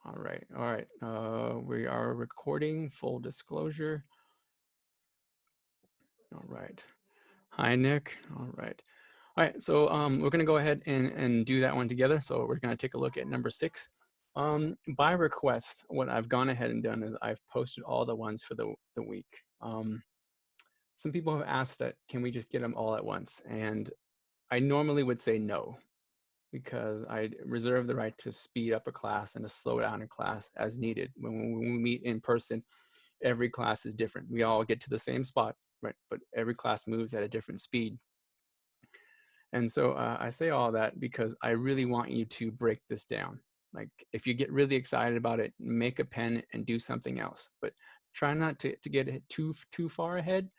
All right, all right. We are recording, full disclosure. All right. Hi, Nick. All right. All right, so we're gonna go ahead and do that one together. So we're gonna take a look at number 6. By request, what I've gone ahead and done is I've posted all the ones for the week. Some people have asked that, can we just get them all at once? And I normally would say no, because I reserve the right to speed up a class and to slow down a class as needed. When we meet in person, every class is different. We all get to the same spot, right? But every class moves at a different speed. And so I say all that because I really want you to break this down. Like, if you get really excited about it, make a pen and do something else. But try not to get it too far ahead,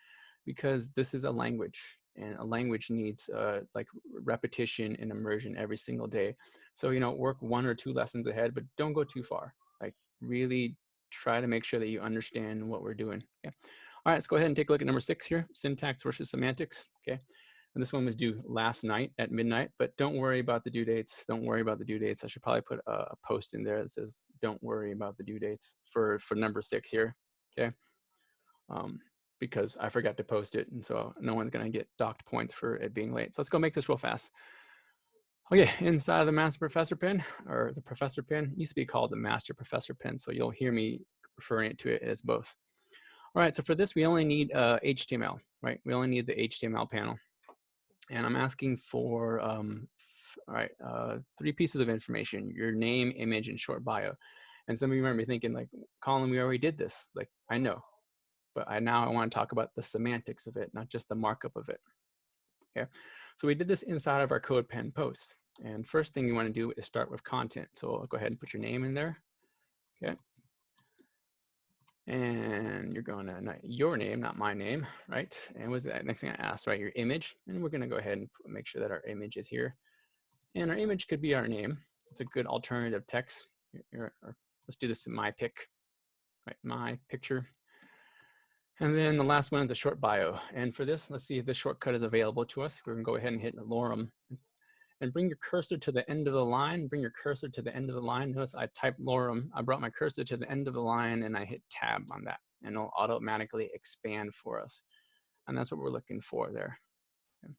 because this is a language, and a language needs like repetition and immersion every single day. So, work 1 or 2 lessons ahead, but don't go too far. Like, really try to make sure that you understand what we're doing. Okay. All right, let's go ahead and take a look at number 6 here, syntax versus semantics. Okay. And this one was due last night at midnight, but don't worry about the due dates. Don't worry about the due dates. I should probably put a post in there that says, don't worry about the due dates for number 6 here. Okay. Um, because I forgot to post it, and so no one's gonna get docked points for it being late. So let's go make this real fast. Okay, inside of the Master Professor Pen, or the Professor Pen, used to be called the Master Professor Pen, so you'll hear me referring to it as both. All right, so for this, we only need HTML, right? We only need the HTML panel. And I'm asking for, all right, 3 pieces of information: your name, image, and short bio. And some of you might be thinking, like, Colin, we already did this. Like, I know, but now I want to talk about the semantics of it, not just the markup of it. Okay, so we did this inside of our CodePen post. And first thing you want to do is start with content. So I'll go ahead and put your name in there. Okay. And you're going to, not your name, not my name, right? And what's that next thing I asked, right? Your image. And we're going to go ahead and make sure that our image is here. And our image could be our name. It's a good alternative text. Let's do this in my pic, right? My picture. And then the last one is a short bio. And for this, let's see if the shortcut is available to us. We're gonna go ahead and hit lorem and bring your cursor to the end of the line. Bring your cursor to the end of the line. Notice I typed lorem. I brought my cursor to the end of the line and I hit tab on that, and it'll automatically expand for us. And that's what we're looking for there. Okay.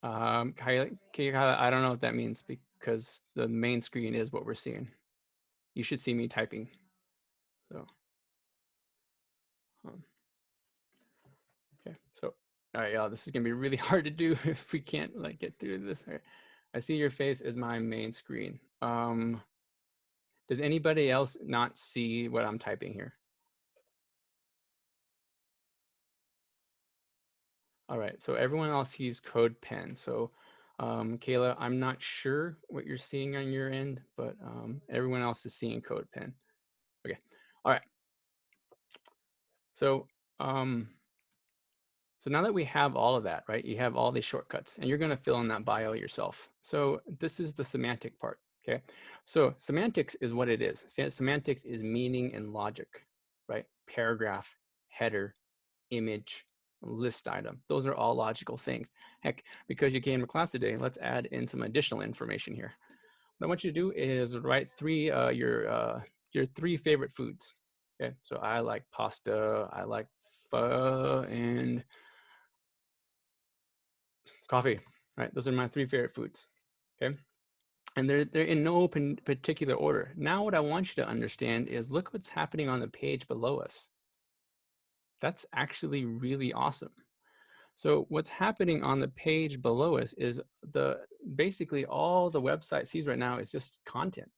All right. I don't know what that means, because the main screen is what we're seeing. You should see me typing. So, okay. So, all right, y'all, this is gonna be really hard to do if we can't like get through this. All right. I see your face as my main screen. Does anybody else not see what I'm typing here? All right, so everyone else sees CodePen. So, Kayla, I'm not sure what you're seeing on your end, but everyone else is seeing CodePen. Okay, all right. So, so now that we have all of that, right, you have all these shortcuts, and you're going to fill in that bio yourself. So this is the semantic part, okay? So semantics is what it is. Semantics is meaning and logic, right? Paragraph, header, image, list item. Those are all logical things. Heck, because you came to class today, let's add in some additional information here. What I want you to do is write your 3 favorite foods. Okay, so I like pasta, I like pho, and coffee. Right, those are my 3 favorite foods. Okay, and they're in no particular order. Now, what I want you to understand is, look what's happening on the page below us. That's actually really awesome. So what's happening on the page below us is basically all the website sees right now is just content,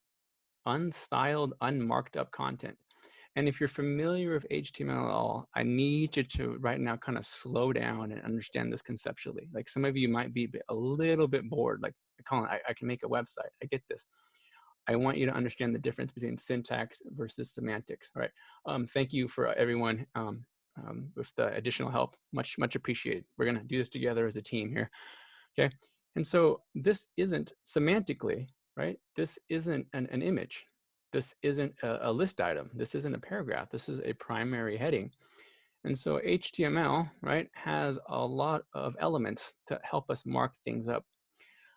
unstyled, unmarked up content. And if you're familiar with HTML at all, I need you to right now kind of slow down and understand this conceptually. Like, some of you might be a little bit bored, like, Colin, I can make a website. I get this. I want you to understand the difference between syntax versus semantics, right? Thank you for everyone with the additional help. Much, much appreciated. We're gonna do this together as a team here, okay? And so this isn't semantically, right? This isn't an image. This isn't a list item. This isn't a paragraph. This is a primary heading. And so HTML, right, has a lot of elements to help us mark things up.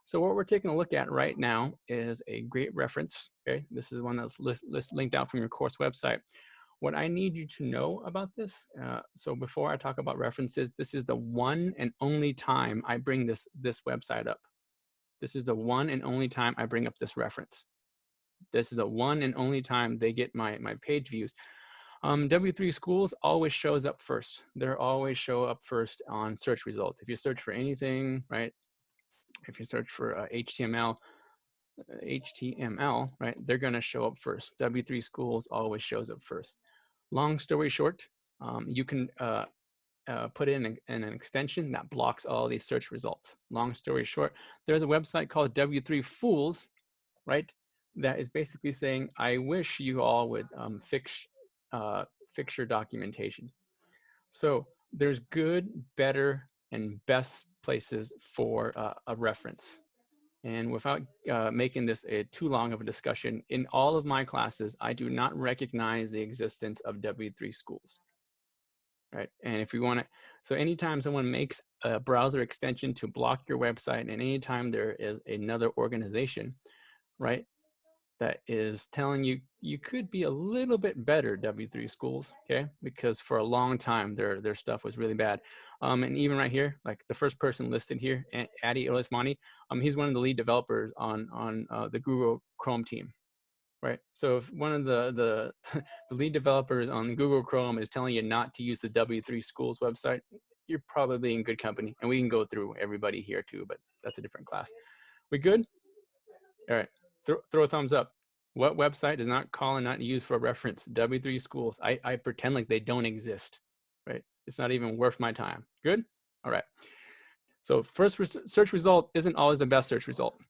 So what we're taking a look at right now is a great reference. Okay, this is one that's linked out from your course website. What I need you to know about this, so before I talk about references, this is the one and only time I bring this website up. This is the one and only time I bring up this reference. This is the one and only time they get my page views. W3 Schools always shows up first. They're always show up first on search results. If you search for anything, right? If you search for HTML, right, they're going to show up first. W3 Schools always shows up first. Long story short, you can put in an extension that blocks all these search results. Long story short, there's a website called W3 Fools, right? That is basically saying, I wish you all would fix your documentation. So there's good, better, and best places for a reference. And without making this too long of a discussion, in all of my classes, I do not recognize the existence of W3 Schools. Right. And if you want to, so anytime someone makes a browser extension to block your website, and anytime there is another organization, right, that is telling you you could be a little bit better, W3 Schools, okay, because for a long time their stuff was really bad. And even right here, like the first person listed here, Adi Olismani, he's one of the lead developers on the Google Chrome team. Right. So if one of the lead developers on Google Chrome is telling you not to use the W3 Schools website, you're probably in good company. And we can go through everybody here too, but that's a different class. We good? All right. Throw a thumbs up. What website does not call and not use for reference? W3 Schools. I pretend like they don't exist. Right. It's not even worth my time. Good? All right. So first search result isn't always the best search result.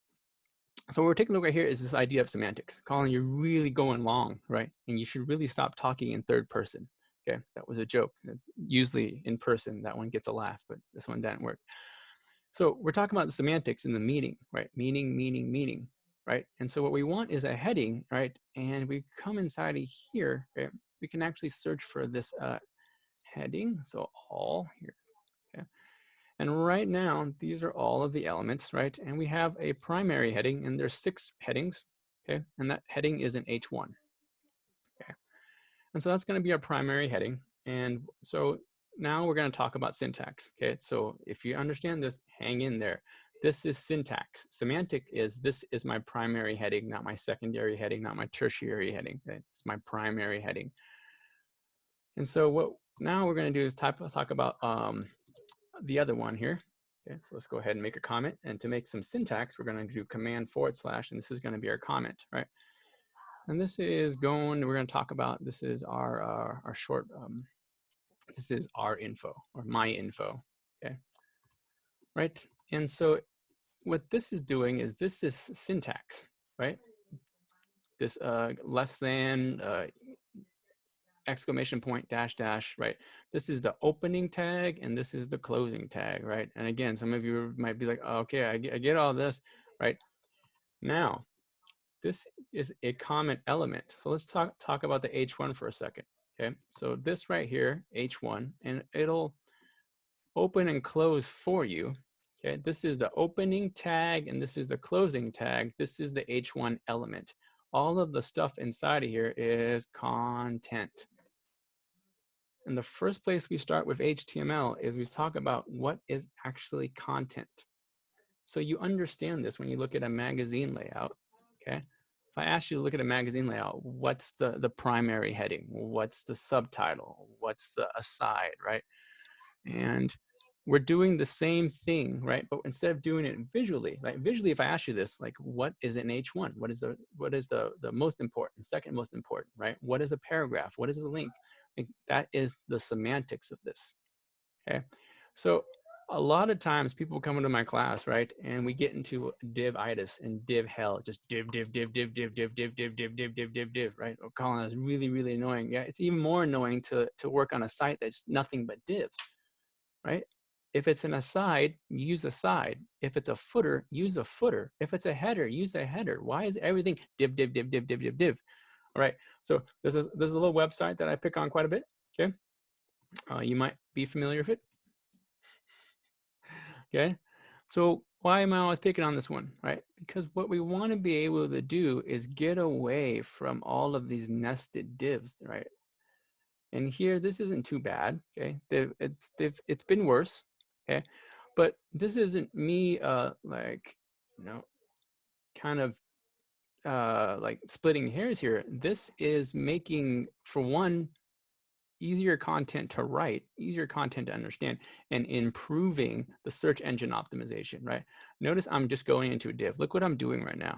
So what we're taking a look at here is this idea of semantics. Colin, you're really going long, right? And you should really stop talking in third person. Okay, that was a joke. Usually in person, that one gets a laugh, but this one didn't work. So we're talking about the semantics in the meaning, right? Meaning, right? And so what we want is a heading, right? And we come inside of here, right? We can actually search for this heading. So all here, okay? And right now, these are all of the elements, right? And we have a primary heading, and there's 6 headings, okay? And that heading is an H1, okay? And so that's gonna be our primary heading. And so now we're gonna talk about syntax, okay? So if you understand this, hang in there. This is syntax. Semantic is, this is my primary heading, not my secondary heading, not my tertiary heading. It's my primary heading. And so what now we're gonna do is talk about the other one here. Okay, so let's go ahead and make a comment. And to make some syntax, we're going to do command / and this is going to be our comment, right? And this is we're going to talk about, this is our short, this is our info or my info, okay? Right, and so what this is doing is this is syntax, right? This less than, exclamation point, dash, right? This is the opening tag and this is the closing tag, right? And again, some of you might be like, oh, okay, I get all this, right? Now, this is a comment element. So let's talk about the H1 for a second, okay? So this right here, H1, and it'll open and close for you, okay? This is the opening tag and this is the closing tag. This is the H1 element. All of the stuff inside of here is content. And the first place we start with HTML is we talk about what is actually content. So you understand this when you look at a magazine layout, okay? If I ask you to look at a magazine layout, what's the primary heading? What's the subtitle? What's the aside, right? And we're doing the same thing, right? But instead of doing it visually, right? Visually, if I ask you this, like, what is an H1? What is the most important, second most important, right? What is a paragraph? What is a link? That is the semantics of this, okay? So a lot of times people come into my class, right? And we get into div-itis and div hell, just div, right? Oh, Colin, that's really, really annoying. Yeah, it's even more annoying to work on a site that's nothing but divs, right? If it's an aside, use aside. If it's a footer, use a footer. If it's a header, use a header. Why is everything div? All right, so there's a little website that I pick on quite a bit, okay? You might be familiar with it, okay? So why am I always picking on this one, right? Because what we want to be able to do is get away from all of these nested divs, right? And here, this isn't too bad, okay? It's been worse, okay? But this isn't me, like, you know, kind of like splitting hairs here. This is making, for one, easier content to write, easier content to understand, and improving the search engine optimization, right? Notice I'm just going into a div. Look what I'm doing right now,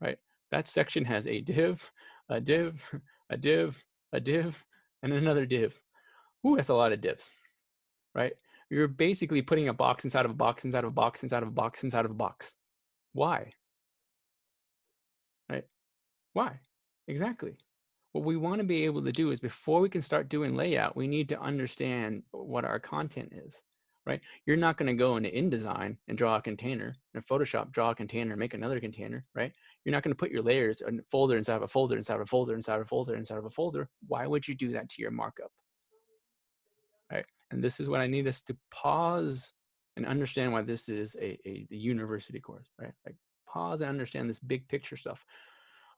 right? That section has a div, a div, a div, a div, and another div. Ooh, that's a lot of divs, right? You're basically putting a box inside of a box inside of a box inside of a box inside of a box. Why? Right? Why? Exactly. What we want to be able to do is, before we can start doing layout, we need to understand what our content is, right? You're not going to go into InDesign and draw a container, and Photoshop draw a container, make another container, right? You're not going to put your layers in a folder inside of a folder inside of a folder inside of a folder inside of a folder. Why would you do that to your markup, right? And this is what I need us to pause and understand, why this is a university course, right? Like, pause and understand this big picture stuff.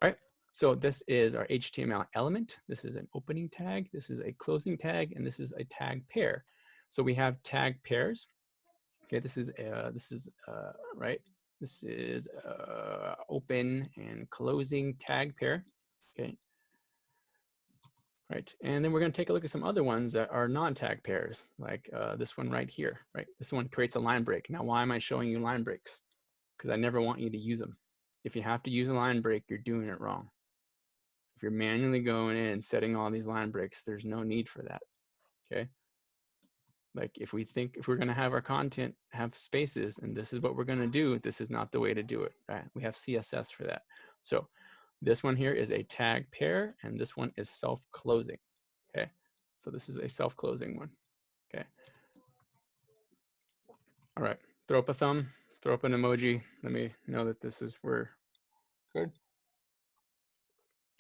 All right, so this is our HTML element. This is an opening tag. This is a closing tag, and this is a tag pair. So we have tag pairs. Okay, this is right. This is open and closing tag pair. Okay, right. And then we're going to take a look at some other ones that are non-tag pairs, like this one right here. Right, this one creates a line break. Now, why am I showing you line breaks? Because I never want you to use them. If you have to use a line break, you're doing it wrong. If you're manually going in and setting all these line breaks, there's no need for that, okay? Like, if we're gonna have our content have spaces and this is what we're gonna do, this is not the way to do it, right? We have CSS for that. So this one here is a tag pair, and this one is self-closing, okay? So this is a self-closing one, okay? All right, throw up a thumb, throw up an emoji. Let me know that this is where good.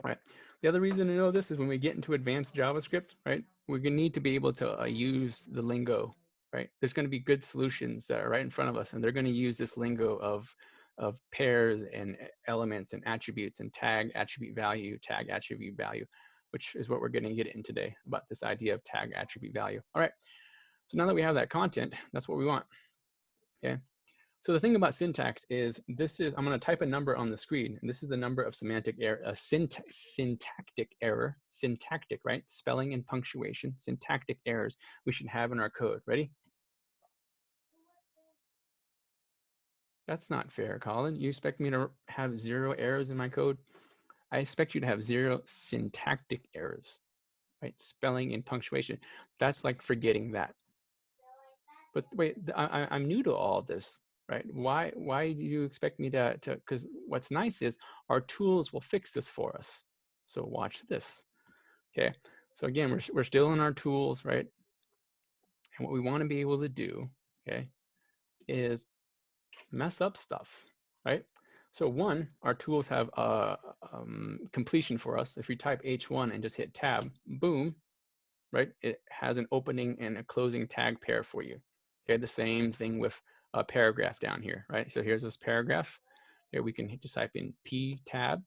All right. The other reason to know this is when we get into advanced JavaScript, right? We're going to need to be able to use the lingo, right? There's going to be good solutions that are right in front of us, and they're going to use this lingo of pairs and elements and attributes and tag attribute value, which is what we're going to get in today, about this idea of tag attribute value. All right. So now that we have that content, that's what we want. Okay. So the thing about syntax is, I'm going to type a number on the screen, and this is the number of semantic error, syntactic error, syntactic, right? Spelling and punctuation, syntactic errors we should have in our code. Ready? That's not fair, Colin. You expect me to have 0 errors in my code? I expect you to have 0 syntactic errors, right? Spelling and punctuation. That's like forgetting that. But wait, I'm new to all of this, right? Why do you expect me to, because what's nice is our tools will fix this for us. So watch this, okay? So again, we're still in our tools, right? And what we want to be able to do, okay, is mess up stuff, right? So one, our tools have completion for us. If you type H1 and just hit tab, boom, right? It has an opening and a closing tag pair for you. Okay, the same thing with a paragraph down here, right? So here's this paragraph. Here we can just type in P tab,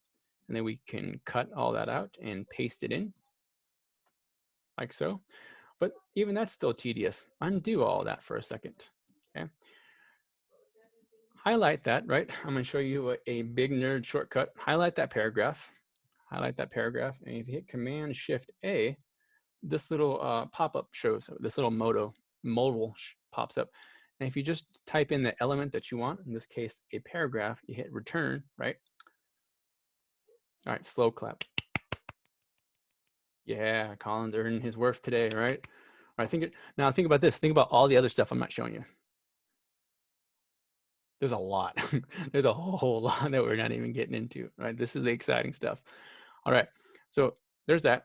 and then we can cut all that out and paste it in, like so. But even that's still tedious. Undo all that for a second, okay? Highlight that, right? I'm gonna show you a big nerd shortcut. Highlight that paragraph, and if you hit Command-Shift-A, this little pop-up shows, this little modal pops up. And if you just type in the element that you want, in this case, a paragraph, you hit return, right? All right, slow clap. Yeah, Colin's earning his worth today, right? All right, now think about this. Think about all the other stuff I'm not showing you. There's a lot. There's a whole lot that we're not even getting into, right? This is the exciting stuff. All right, so there's that.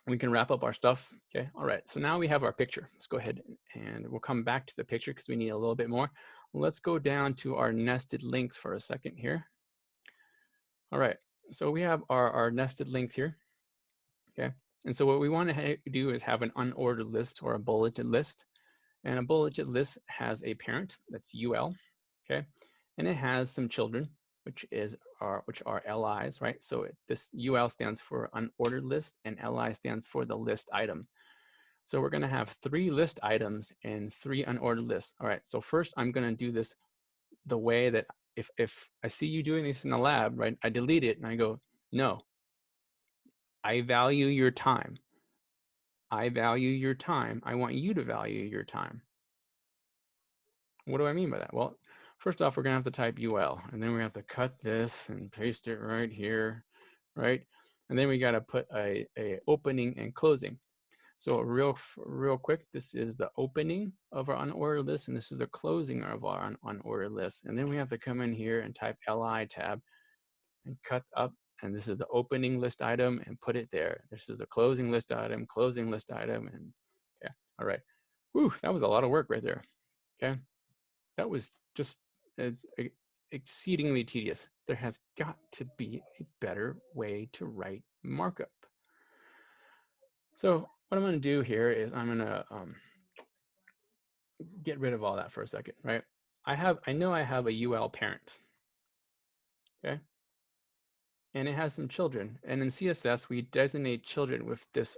We can wrap up our stuff. Okay, all right, so now we have our picture. Let's go ahead and we'll come back to the picture because we need a little bit more. Let's go down to our nested links for a second here. All right, so we have our nested links here. Okay, and so what we want to do is have an unordered list or a bulleted list. And a bulleted list has a parent, that's UL, okay? And it has some children, which are LIs, right? So this UL stands for unordered list and LI stands for the list item. So we're gonna have 3 list items and 3 unordered lists. All right, so first I'm gonna do this the way that if I see you doing this in the lab, right, I delete it and I go, no, I value your time. I value your time. I want you to value your time. What do I mean by that? Well, first off, we're gonna have to type UL, and then we have to cut this and paste it right here, right? And then we gotta put a opening and closing. So real quick, this is the opening of our unordered list, and this is the closing of our unordered list. And then we have to come in here and type LI tab and cut up, and this is the opening list item and put it there. This is the closing list item, and yeah, all right. Whew, that was a lot of work right there, okay? That was just exceedingly tedious. There has got to be a better way to write markup. So what I'm going to do here is I'm going to get rid of all that for a second, right? I know I have a UL parent, okay? And it has some children. And in CSS, we designate children with this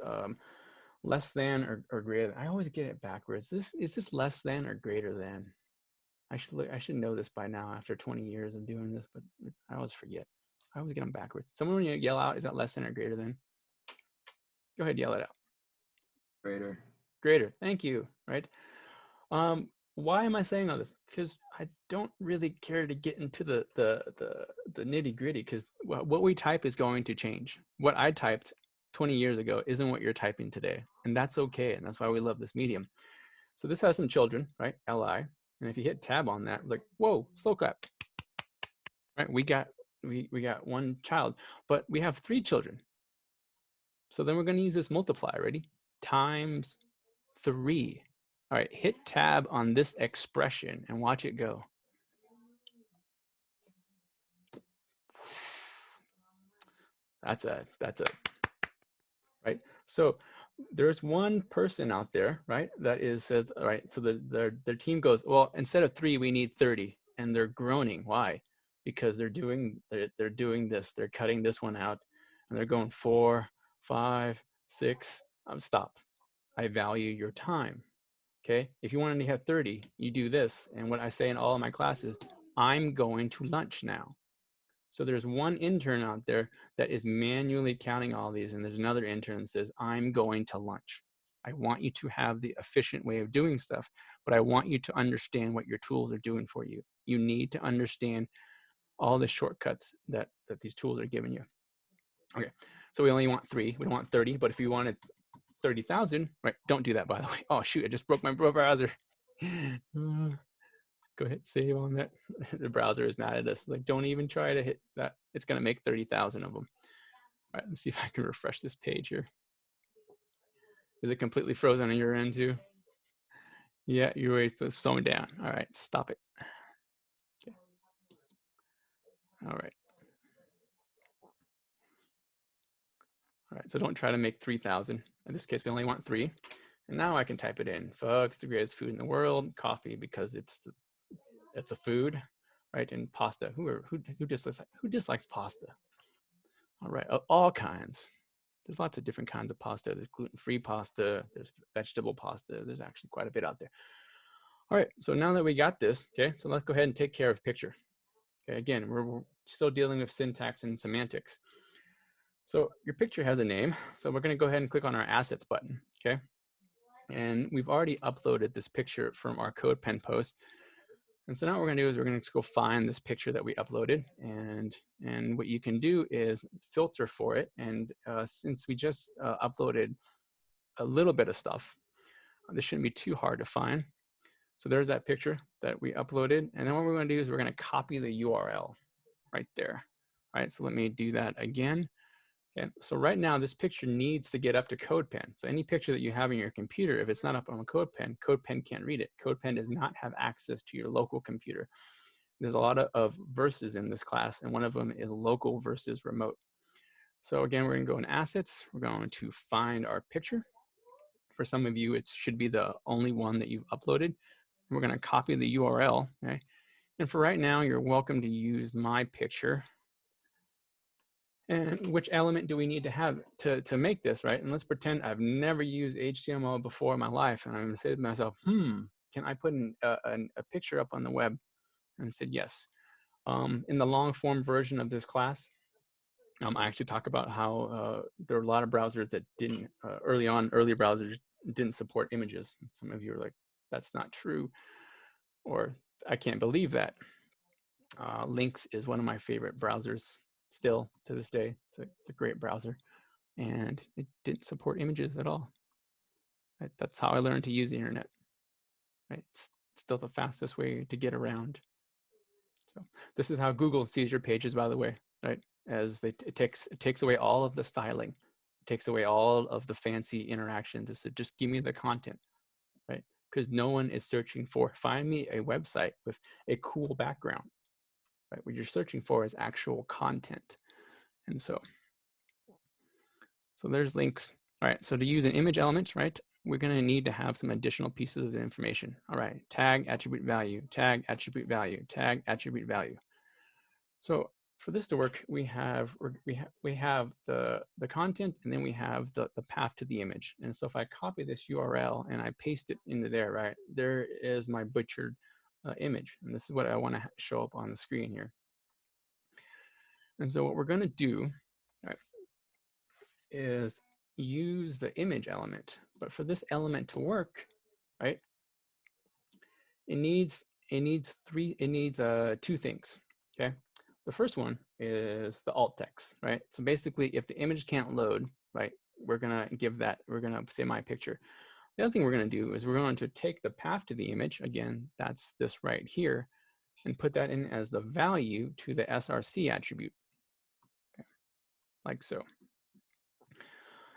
less than or greater than. I always get it backwards. Is this less than or greater than? I should know this by now after 20 years of doing this, but I always forget. I always get them backwards. Someone when you yell out, is that less than or greater than? Go ahead, yell it out. Greater. Greater. Thank you. Right. Why am I saying all this? Because I don't really care to get into the nitty gritty. Because what we type is going to change. What I typed 20 years ago isn't what you're typing today, and that's okay. And that's why we love this medium. So this has some children, right? LI. And if you hit tab on that, like, whoa, slow clap, right? We got 1 child, but we have 3 children. So then we're going to use this multiply, ready? Times 3. All right, hit tab on this expression and watch it go. That's a, right? So there's one person out there, right, that says, all right, so their team goes, well, instead of 3, we need 30, and they're groaning. Why? Because they're doing this, they're cutting this one out, and they're going 4, 5, 6. Stop. I value your time. Okay, if you want to have 30, you do this. And what I say in all of my classes, I'm going to lunch now. So there's one intern out there that is manually counting all these, and there's another intern that says, I'm going to lunch. I want you to have the efficient way of doing stuff, but I want you to understand what your tools are doing for you. You need to understand all the shortcuts that these tools are giving you. Okay, so we only want 3, we don't want 30, but if you wanted 30,000, right? Don't do that, by the way. Oh shoot, I just broke my browser. Go ahead, save on that. The browser is mad at us. Like, don't even try to hit that. It's gonna make 30,000 of them. All right, let's see if I can refresh this page here. Is it completely frozen on your end too? Yeah, you're ready to slow it down. All right, stop it. Okay. All right. All right, so don't try to make 3,000. In this case, we only want 3. And now I can type it in. Fuck's the greatest food in the world. Coffee, because it's a food, right? And pasta. Who dislikes pasta? All right, all kinds. There's lots of different kinds of pasta. There's gluten-free pasta. There's vegetable pasta. There's actually quite a bit out there. All right, so now that we got this, okay, so let's go ahead and take care of picture. Okay, again, we're still dealing with syntax and semantics. So your picture has a name. So we're going to go ahead and click on our assets button, okay? And we've already uploaded this picture from our CodePen post. And so now what we're going to do is we're going to go find this picture that we uploaded. And what you can do is filter for it. And since we just uploaded a little bit of stuff, this shouldn't be too hard to find. So there's that picture that we uploaded. And then what we're going to do is we're going to copy the URL right there. All right, so let me do that again. Okay, so right now this picture needs to get up to CodePen. So any picture that you have in your computer, if it's not up on a CodePen, CodePen can't read it. CodePen does not have access to your local computer. There's a lot of verses in this class, and one of them is local versus remote. So again, we're going to go in assets. We're going to find our picture. For some of you, it should be the only one that you've uploaded. We're going to copy the URL. Okay? And for right now, you're welcome to use my picture. And which element do we need to have to make this, right? And let's pretend I've never used HTML before in my life. And I'm going to say to myself, can I put a picture up on the web? And I said, yes. In the long form version of this class, I actually talk about how there are a lot of browsers that didn't, early browsers didn't support images. Some of you are like, that's not true, or I can't believe that. Lynx is one of my favorite browsers still to this day. It's a great browser, and it didn't support images at all. Right? That's how I learned to use the internet. Right? It's still the fastest way to get around. So this is how Google sees your pages, by the way, right? As it takes away all of the styling, it takes away all of the fancy interactions. It said, just give me the content, right? Because no one is searching for, find me a website with a cool background, right? What you're searching for is actual content. And so there's links. All right, so to use an image element, right, we're going to need to have some additional pieces of information. All right, tag attribute value, tag attribute value, tag attribute value. So for this to work, we have the content, and then we have the path to the image. And so if I copy this URL and I paste it into there, right, there is my butchered image. And this is what I want to show up on the screen here. And so what we're going to do, right, is use the image element. But for this element to work, right, it needs two things. Okay. The first one is the alt text, right? So basically, if the image can't load, right, we're gonna say my picture. The other thing we're gonna do is we're going to take the path to the image, again, that's this right here, and put that in as the value to the src attribute, okay, like so.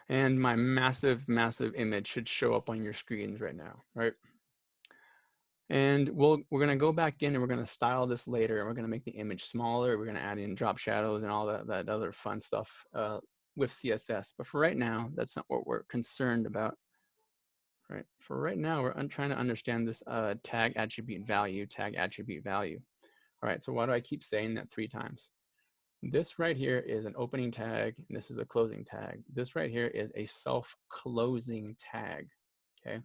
And my massive, massive image should show up on your screens right now, right? And we're going to go back in and we're going to style this later, and we're going to make the image smaller. We're going to add in drop shadows and all that other fun stuff with CSS. But for right now, that's not what we're concerned about. Right? For right now, we're trying to understand this tag attribute value, tag attribute value. All right, so why do I keep saying that 3 times? This right here is an opening tag, and this is a closing tag. This right here is a self-closing tag, okay?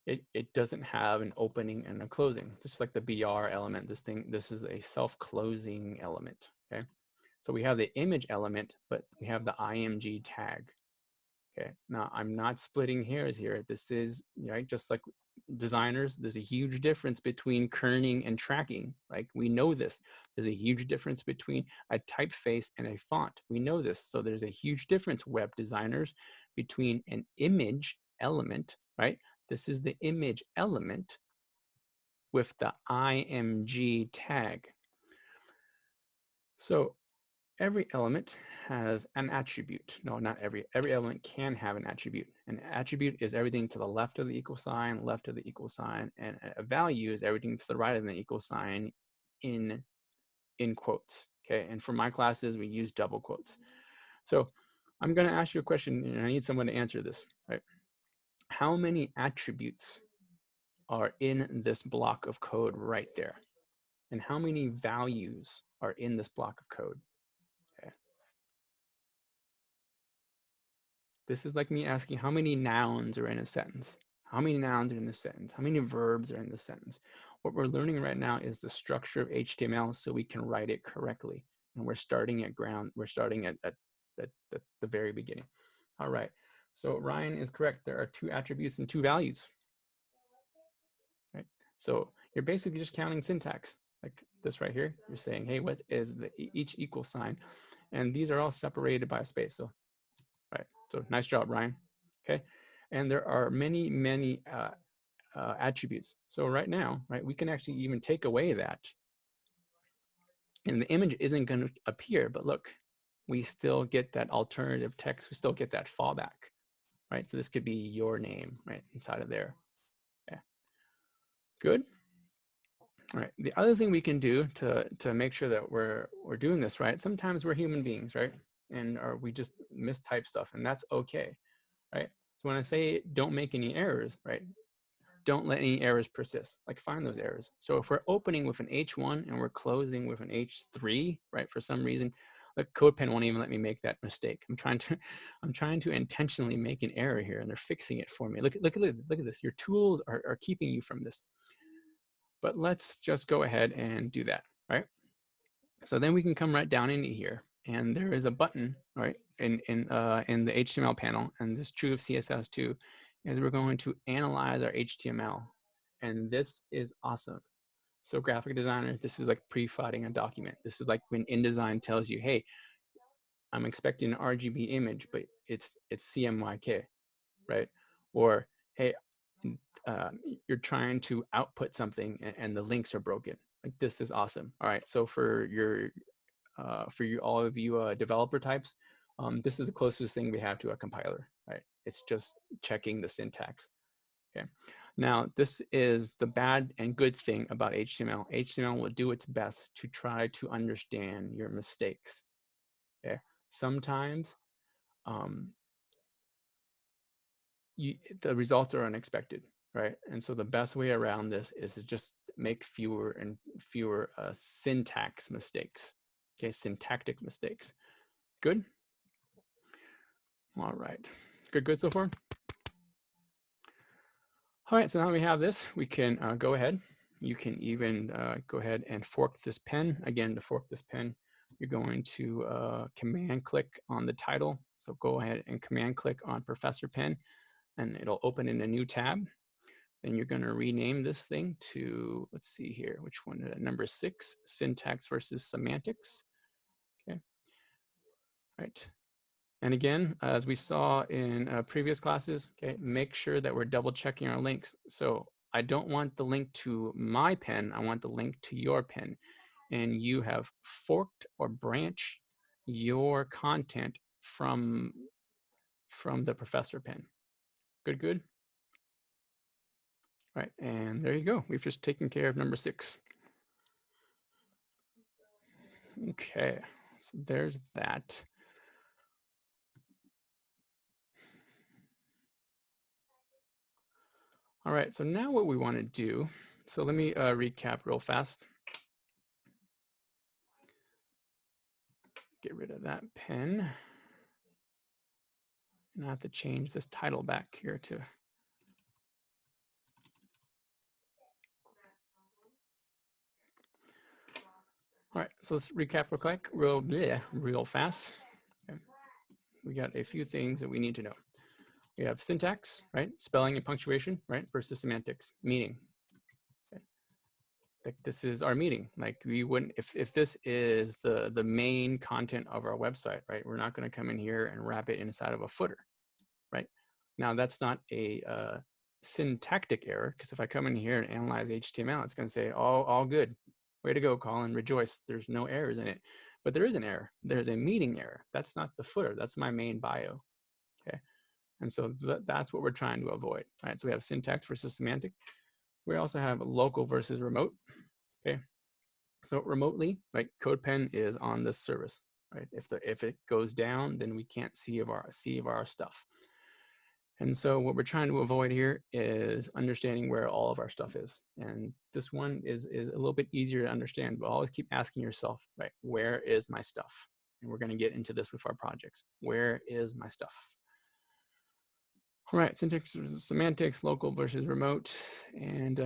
It doesn't have an opening and a closing, just like the BR element. This is a self-closing element, okay? So we have the image element, but we have the IMG tag, okay? Now, I'm not splitting hairs here. This is, right, just like designers, there's a huge difference between kerning and tracking. Like, we know this. There's a huge difference between a typeface and a font. We know this. So there's a huge difference, web designers, between an image element, right? This is the image element with the IMG tag. So every element has an attribute. No, not every element can have an attribute. An attribute is everything to the left of the equal sign, left of the equal sign, and a value is everything to the right of the equal sign in quotes. Okay, and for my classes, we use double quotes. So I'm going to ask you a question, and I need someone to answer this. Right? How many attributes are in this block of code right there? And how many values are in this block of code? Okay. This is like me asking how many nouns are in a sentence. How many nouns are in the sentence? How many verbs are in the sentence? What we're learning right now is the structure of HTML so we can write it correctly. And we're starting at the very beginning. All right. So Ryan is correct. There are 2 attributes and 2 values. Right? So you're basically just counting syntax. Like this right here, you're saying, hey, what is each equal sign? And these are all separated by a space. So, right. So nice job, Ryan. Okay. And there are many, many attributes. So right now, right, we can actually even take away that. And the image isn't going to appear, but look, we still get that alternative text. We still get that fallback, right? So this could be your name, right, inside of there. Yeah. Good. All right. The other thing we can do to make sure that we're doing this right, sometimes we're human beings, right? And we just mistype stuff, and that's okay. right? So when I say don't make any errors, right? Don't let any errors persist, like find those errors. So if we're opening with an H1 and we're closing with an H3, right, for some reason, the CodePen won't even let me make that mistake. I'm trying to intentionally make an error here, and they're fixing it for me. Look at this. Your tools are keeping you from this. But let's just go ahead and do that, right? So then we can come right down into here, and there is a button, right, in the HTML panel, and this is true of CSS too, is we're going to analyze our HTML, and this is awesome. So graphic designer, this is like pre-filing a document. This is like when InDesign tells you, hey, I'm expecting an RGB image, but it's CMYK, right? Or hey, you're trying to output something and the links are broken. Like this is awesome. All right, so for all of you developer types, this is the closest thing we have to a compiler, right? It's just checking the syntax. Okay. Now, this is the bad and good thing about HTML. HTML will do its best to try to understand your mistakes. Okay. Sometimes the results are unexpected, right? And so the best way around this is to just make fewer and fewer syntax mistakes. Okay, syntactic mistakes. Good. All right. Good so far? All right, so now we have this, we can go ahead. You can even go ahead and fork this pen. Again, to fork this pen, you're going to command click on the title. So go ahead and command click on Professor Pen, and it'll open in a new tab. Then you're going to rename this thing to, let's see here, which one? Number 6, syntax versus semantics. Okay. All right. And again, as we saw in previous classes, okay, make sure that we're double checking our links. So I don't want the link to my pen, I want the link to your pen. And you have forked or branched your content from the professor pen. Good. Right, and there you go. We've just taken care of number 6. Okay, so there's that. All right, so now what we want to do, so let me recap real fast. Get rid of that pen. And I have to change this title back here to. All right, so let's recap real fast. Okay. We got a few things that we need to know. We have syntax, right? Spelling and punctuation, right? Versus semantics, meaning. Okay. Like this is our meaning. Like we wouldn't, if this is the main content of our website, right? We're not going to come in here and wrap it inside of a footer, right? Now that's not a syntactic error, because if I come in here and analyze HTML, it's going to say all good. Way to go, Colin. Rejoice. There's no errors in it. But there is an error. There's a meaning error. That's not the footer. That's my main bio. Okay. And so that's what we're trying to avoid. All right. So we have syntax versus semantic. We also have local versus remote. Okay. So remotely, right, CodePen is on this service. Right. If it goes down, then we can't see of our stuff. And so what we're trying to avoid here is understanding where all of our stuff is. And this one is a little bit easier to understand, but always keep asking yourself, right, where is my stuff? And we're going to get into this with our projects. Where is my stuff? All right, syntax versus semantics, local versus remote. And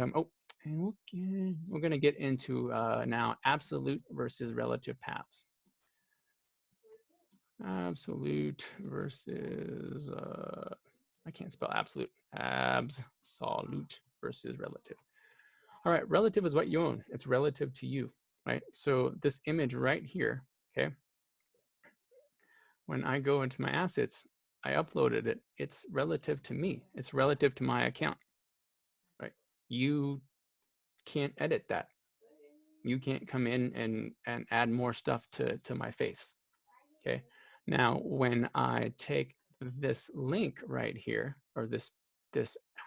we're going to get into now absolute versus relative paths. Absolute versus I can't spell absolute. Absolute versus relative. All right, relative is what you own. It's relative to you, right? So this image right here, okay, when I go into my assets, I uploaded it. It's relative to me. It's relative to my account, right? You can't edit that. You can't come in and add more stuff to my face, okay? Now, when I take this link right here, or this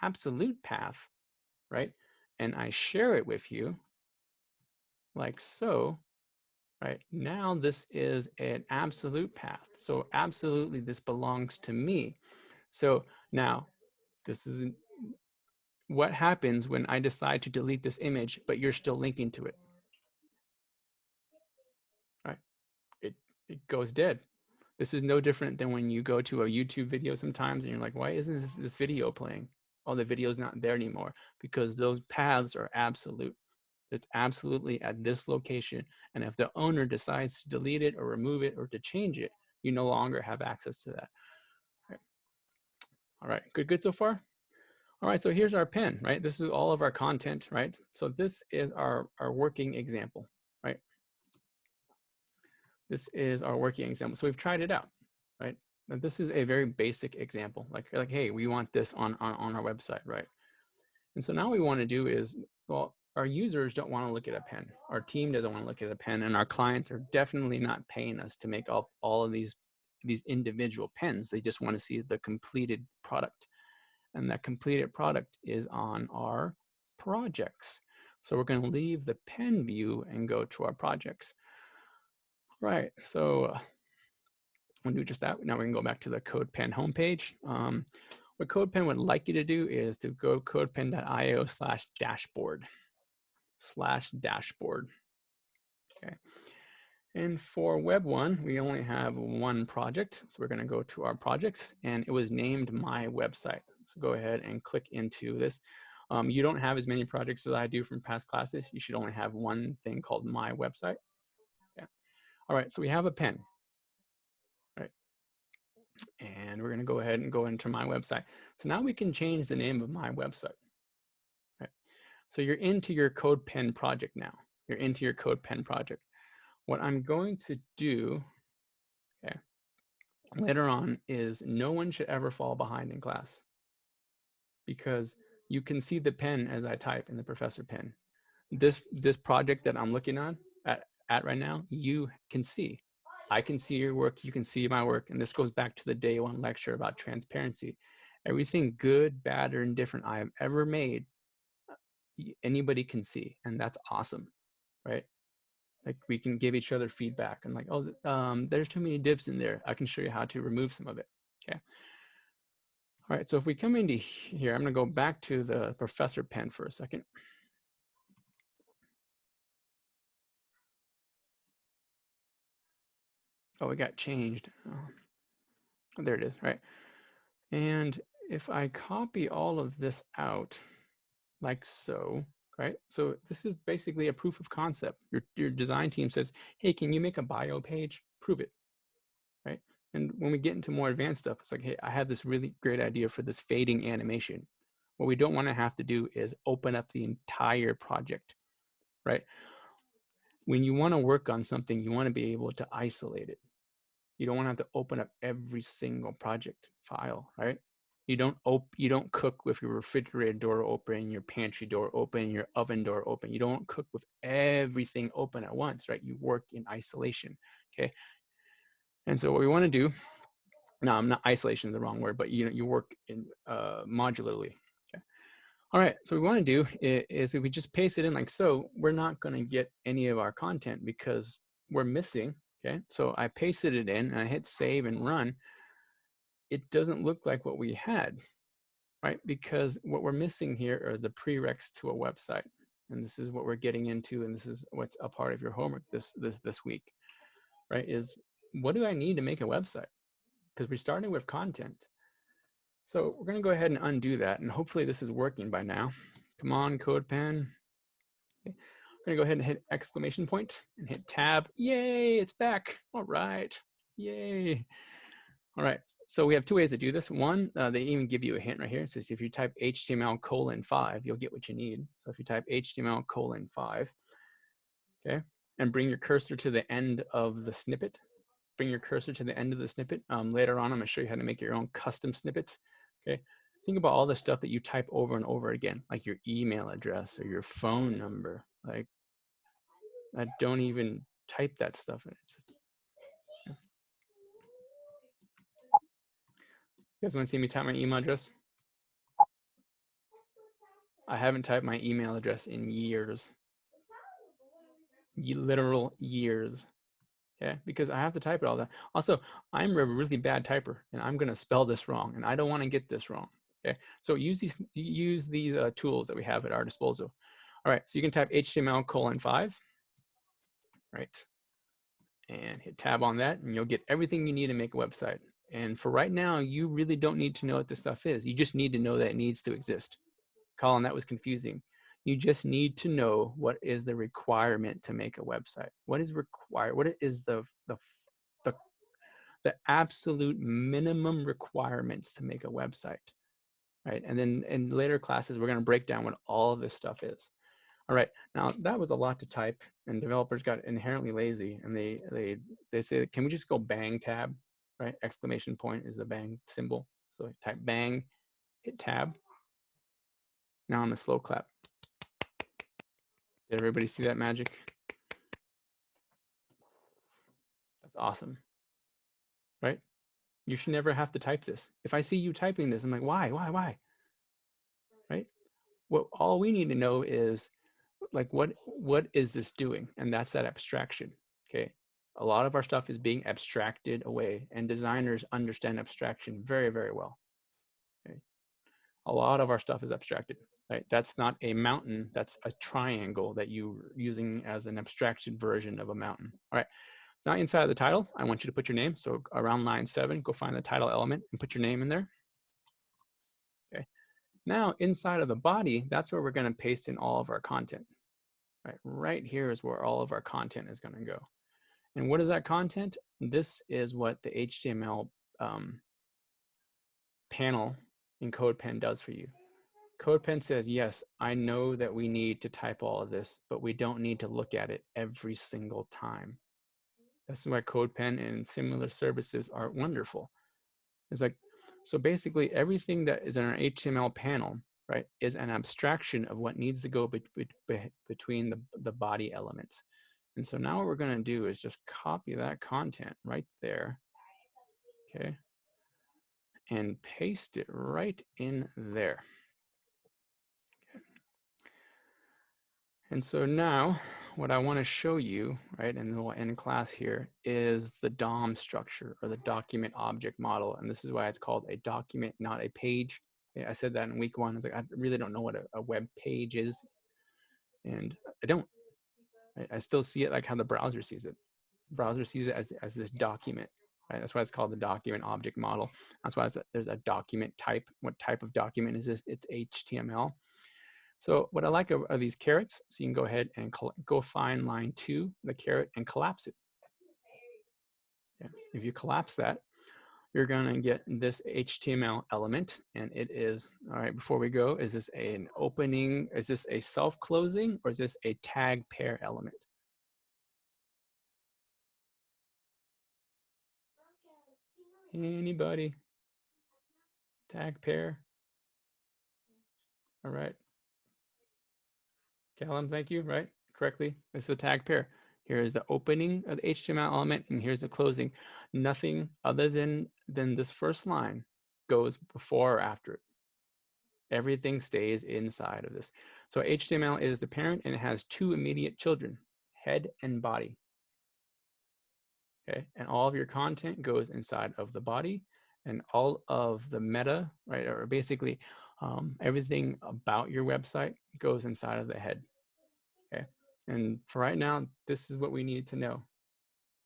absolute path, right, and I share it with you like so, right, now this is an absolute path. So absolutely this belongs to me. So now this is what happens when I decide to delete this image, but you're still linking to it, right? It goes dead. This is no different than when you go to a YouTube video sometimes and you're like, why isn't this video playing? Oh, the video's not there anymore, because those paths are absolute. It's absolutely at this location. And if the owner decides to delete it or remove it or to change it, you no longer have access to that. All right, good so far? All right, so here's our pen, right? This is all of our content, right? So this is our working example, right? This is our working example. So we've tried it out, right? Now this is a very basic example, like hey, we want this on our website, right? And so now what we want to do is, well, our users don't want to look at a pen. Our team doesn't want to look at a pen, and our clients are definitely not paying us to make all of these individual pens. They just want to see the completed product. And that completed product is on our projects. So we're going to leave the pen view and go to our projects. Right, so we'll do just that. Now we can go back to the CodePen homepage. What CodePen would like you to do is to go codepen.io/dashboard. Okay. And for Web 1, we only have one project. So we're going to go to our projects, and it was named My Website. So go ahead and click into this. You don't have as many projects as I do from past classes. You should only have one thing called My Website. Okay. All right, so we have a pen. All right. And we're going to go ahead and go into My Website. So now we can change the name of My Website. Right. So you're into your CodePen project now. You're into your CodePen project. What I'm going to do, okay, later on is no one should ever fall behind in class, because you can see the pen as I type in the professor pen. This project that I'm looking on at right now, you can see. I can see your work, you can see my work, and this goes back to the day one lecture about transparency. Everything good, bad, or indifferent I have ever made, anybody can see, and that's awesome, right? Like we can give each other feedback and like, oh, there's too many divs in there. I can show you how to remove some of it, okay? All right, so if we come into here, I'm gonna go back to the professor pen for a second. Oh, it got changed. Oh, there it is, right? And if I copy all of this out like so, right? So this is basically a proof of concept. Your design team says, hey, can you make a bio page? Prove it, right? And when we get into more advanced stuff, it's like, hey, I have this really great idea for this fading animation. What we don't want to have to do is open up the entire project, right? When you want to work on something, you want to be able to isolate it. You don't want to have to open up every single project file, right? You don't cook with your refrigerator door open, your pantry door open, your oven door open. You don't cook with everything open at once, right? You work in isolation, okay? And so what we want to do, no, I'm not, isolation is the wrong word, but you work in modularly. Okay. All right, so what we want to do is if we just paste it in like so, we're not going to get any of our content because we're missing. Okay, so I pasted it in and I hit save and run. It doesn't look like what we had, right? Because what we're missing here are the prereqs to a website. And this is what we're getting into, and this is what's a part of your homework this week, right? Is what do I need to make a website? Because we're starting with content. So we're going to go ahead and undo that, and hopefully this is working by now. Come on, CodePen. Okay. We're going to go ahead and hit exclamation point and hit tab. Yay, it's back. All right. Yay. All right, so we have two ways to do this. One, they even give you a hint right here. It says if you type HTML:5, you'll get what you need. So if you type HTML:5, okay, and bring your cursor to the end of the snippet, bring your cursor to the end of the snippet. Later on, I'm gonna show you how to make your own custom snippets, okay? Think about all the stuff that you type over and over again, like your email address or your phone number. Like, I don't even type that stuff in. You guys want to see me type my email address? I haven't typed my email address in years. Literal years. Okay, because I have to type it all the time. Also, I'm a really bad typer, and I'm going to spell this wrong, and I don't want to get this wrong. Okay, so use these tools that we have at our disposal. All right, so you can type HTML:5, right, and hit tab on that, and you'll get everything you need to make a website. And for right now, you really don't need to know what this stuff is. You just need to know that it needs to exist. Colin, that was confusing. You just need to know what is the requirement to make a website. What is required? What is the absolute minimum requirements to make a website, right? And then in later classes, we're going to break down what all of this stuff is. All right, now that was a lot to type, and developers got inherently lazy, and they say, can we just go bang tab, right? Exclamation point is the bang symbol. So type bang, hit tab. Now I'm a slow clap. Did everybody see that magic? That's awesome, right? You should never have to type this. If I see you typing this, I'm like, why, right? Well, all we need to know is like, what is this doing? And that's that abstraction, okay? A lot of our stuff is being abstracted away, and designers understand abstraction very, very well, okay? A lot of our stuff is abstracted, right? That's not a mountain, that's a triangle that you're using as an abstracted version of a mountain. All right, now inside of the title, I want you to put your name. So around line 7, go find the title element and put your name in there. Okay. Now inside of the body, that's where we're going to paste in all of our content. Right here is where all of our content is going to go. And what is that content? This is what the HTML panel in CodePen does for you. CodePen says, yes, I know that we need to type all of this, but we don't need to look at it every single time. That's why CodePen and similar services are wonderful. It's like, so basically everything that is in our HTML panel, right, is an abstraction of what needs to go between the body elements. And so now what we're going to do is just copy that content right there, okay, and paste it right in there. And so now what I want to show you, right, and we'll end class here, is the DOM structure, or the document object model. And this is why it's called a document, not a page. I said that in week 1. I was like, I really don't know what a web page is. And I don't. I still see it like how the browser sees it. The browser sees it as this document. Right? That's why it's called the document object model. That's why there's a document type. What type of document is this? It's HTML. So what I like are these carets. So you can go ahead and go find line 2, the caret, and collapse it. Okay. If you collapse that, you're going to get this HTML element, and it is, all right, before we go, is this an opening, is this a self-closing, or is this a tag pair element? Anybody? Tag pair? All right. Callum, thank you, right? Correctly. This is a tag pair. Here is the opening of the HTML element, and here's the closing. Nothing other than this first line goes before or after it. Everything stays inside of this. So HTML is the parent, and it has 2 immediate children, head and body. Okay, and all of your content goes inside of the body, and all of the meta, right, or basically everything about your website goes inside of the head. Okay, and for right now, this is what we need to know.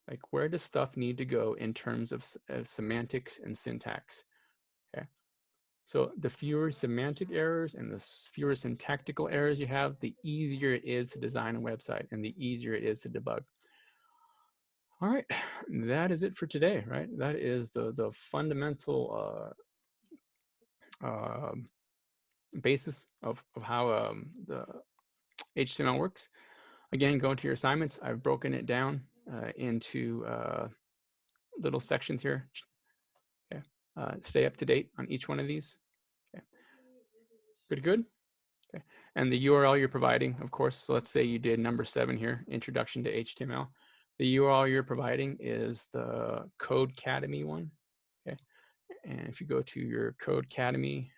Like, where does stuff need to go in terms of semantics and syntax? Okay, so the fewer semantic errors and the fewer syntactical errors you have, the easier it is to design a website, and the easier it is to debug. All right, that is it for today, right? That is the fundamental basis of how the HTML works. Again, go into your assignments. I've broken it down into little sections here. Okay. Stay up to date on each one of these. Okay. Good. Okay. And the URL you're providing, of course, so let's say you did number 7 here, Introduction to HTML. The URL you're providing is the Codecademy one. Okay. And if you go to your Codecademy,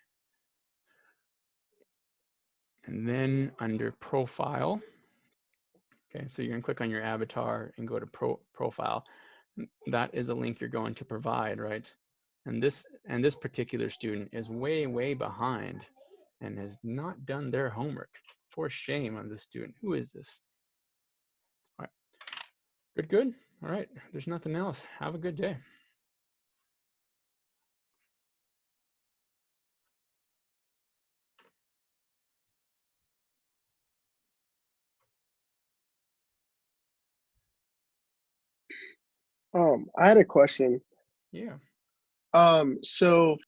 and then under profile, Okay, so you're gonna click on your avatar and go to profile. That is a link you're going to provide, right? And this particular student is way behind and has not done their homework. For shame on this student. Who is this? All right, good. All right, there's nothing else. Have a good day. I had a question. Yeah. So